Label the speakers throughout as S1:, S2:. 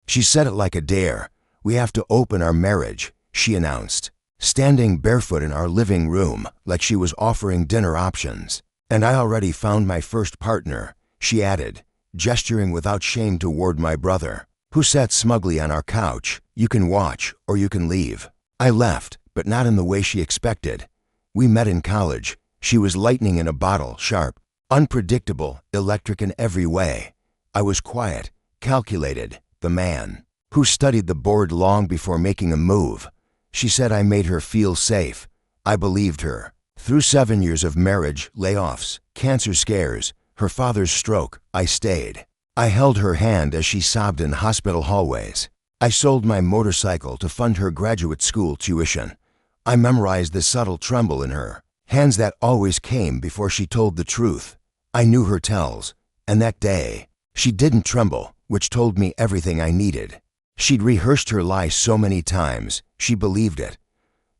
S1: She said it like a dare. "We have to open our marriage," she announced, standing barefoot in our living room like she was offering dinner options. "And I already found my first partner," she added, gesturing without shame toward my brother, who sat smugly on our couch. "You can watch or you can leave." I left, but not in the way she expected. We met in college. She was lightning in a bottle, sharp, unpredictable, electric in every way. I was quiet, calculated, the man who studied the board long before making a move. She said I made her feel safe. I believed her. Through 7 years of marriage, layoffs, cancer scares, her father's stroke, I stayed. I held her hand as she sobbed in hospital hallways. I sold my motorcycle to fund her graduate school tuition. I memorized the subtle tremble in her hands that always came before she told the truth. I knew her tells, and that day, she didn't tremble, which told me everything I needed. She'd rehearsed her lie so many times, she believed it.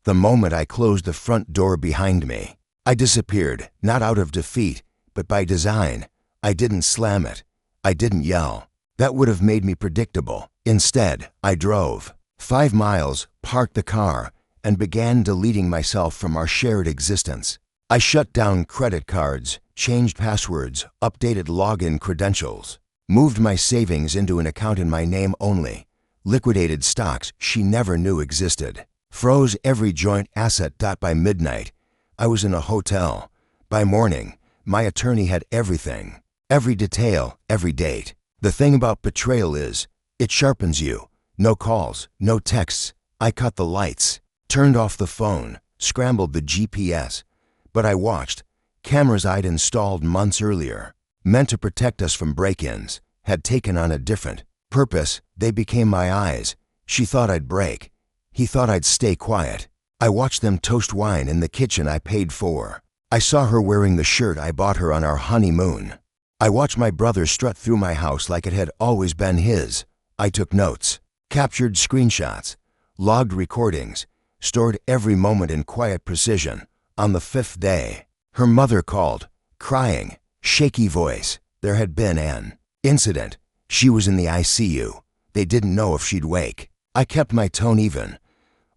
S1: The moment I closed the front door behind me, I disappeared, not out of defeat, but by design. I didn't slam it. I didn't yell. That would have made me predictable. Instead, I drove 5 miles, parked the car, and began deleting myself from our shared existence. I shut down credit cards, changed passwords, updated login credentials, moved my savings into an account in my name only, liquidated stocks she never knew existed, froze every joint asset. By midnight, I was in a hotel. By morning, my attorney had everything, every detail, every date. The thing about betrayal is, it sharpens you. No calls, no texts. I cut the lights, turned off the phone, scrambled the GPS. But I watched. Cameras I'd installed months earlier, meant to protect us from break-ins, had taken on a different purpose. They became my eyes. She thought I'd break. He thought I'd stay quiet. I watched them toast wine in the kitchen I paid for. I saw her wearing the shirt I bought her on our honeymoon. I watched my brother strut through my house like it had always been his. I took notes, captured screenshots, logged recordings, stored every moment in quiet precision. On the 5th day, her mother called, crying, shaky voice. There had been an incident. She was in the ICU. They didn't know if she'd wake. I kept my tone even.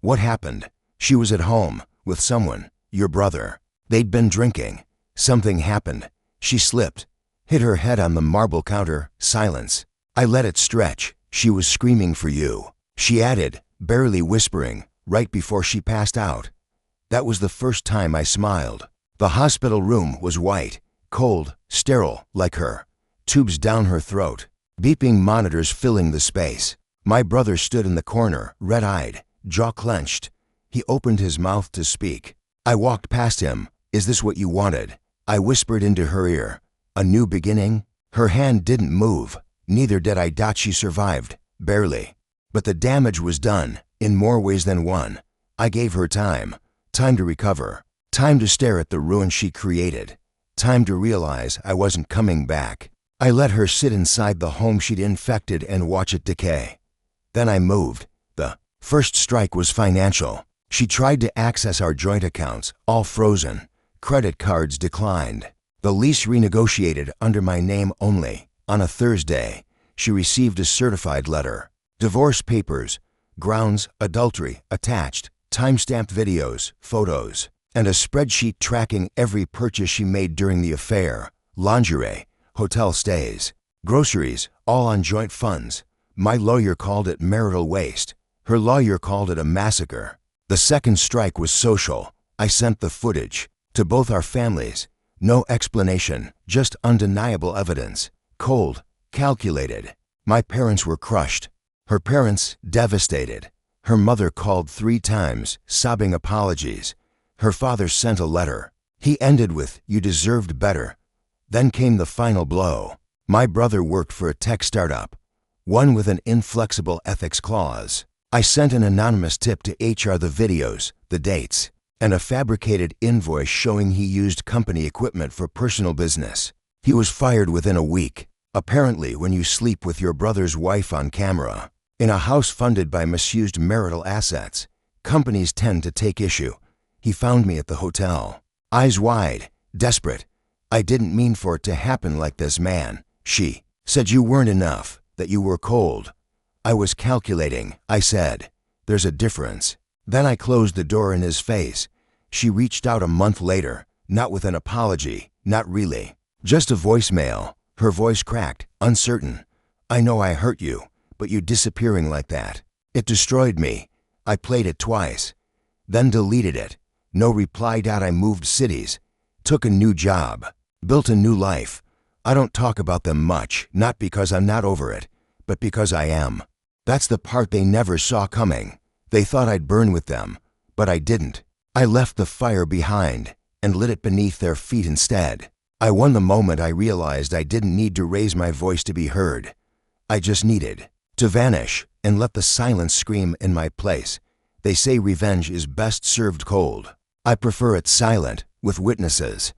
S1: "What happened?" "She was at home, with someone, your brother. They'd been drinking. Something happened. She slipped, hit her head on the marble counter." Silence. I let it stretch. "She was screaming for you," she added, barely whispering, "right before she passed out." That was the first time I smiled. The hospital room was white, cold, sterile, like her. Tubes down her throat, beeping monitors filling the space. My brother stood in the corner, red-eyed, jaw clenched. He opened his mouth to speak. I walked past him. "Is this what you wanted?" I whispered into her ear. "A new beginning?" Her hand didn't move. Neither did I. She survived, barely. But the damage was done, in more ways than one. I gave her time. Time to recover. Time to stare at the ruin she created. Time to realize I wasn't coming back. I let her sit inside the home she'd infected and watch it decay. Then I moved. The first strike was financial. She tried to access our joint accounts, all frozen. Credit cards declined. The lease renegotiated under my name only. On a Thursday, she received a certified letter. Divorce papers, grounds, adultery, attached, time-stamped videos, photos, and a spreadsheet tracking every purchase she made during the affair. Lingerie, hotel stays, groceries, all on joint funds. My lawyer called it marital waste. Her lawyer called it a massacre. The second strike was social. I sent the footage to both our families. No explanation, just undeniable evidence. Cold, calculated. My parents were crushed. Her parents, devastated. Her mother called 3 times, sobbing apologies. Her father sent a letter. He ended with, "You deserved better." Then came the final blow. My brother worked for a tech startup, one with an inflexible ethics clause. I sent an anonymous tip to HR, the videos, the dates, and a fabricated invoice showing he used company equipment for personal business. He was fired within a week. Apparently, when you sleep with your brother's wife on camera, in a house funded by misused marital assets, companies tend to take issue. He found me at the hotel, eyes wide, desperate. "I didn't mean for it to happen like this, man." She said, "You weren't enough, that you were cold." I was calculating, I said. There's a difference. Then I closed the door in his face. She reached out a month later, not with an apology, not really. Just a voicemail. Her voice cracked, uncertain. I know I hurt you, but you disappearing like that. It destroyed me. I played it twice. Then deleted it. No reply. I moved cities. Took a new job. Built a new life. I don't talk about them much, not because I'm not over it, but because I am. That's the part they never saw coming. They thought I'd burn with them, but I didn't. I left the fire behind and lit it beneath their feet instead. I won the moment I realized I didn't need to raise my voice to be heard. I just needed to vanish and let the silence scream in my place. They say revenge is best served cold. I prefer it silent, with witnesses.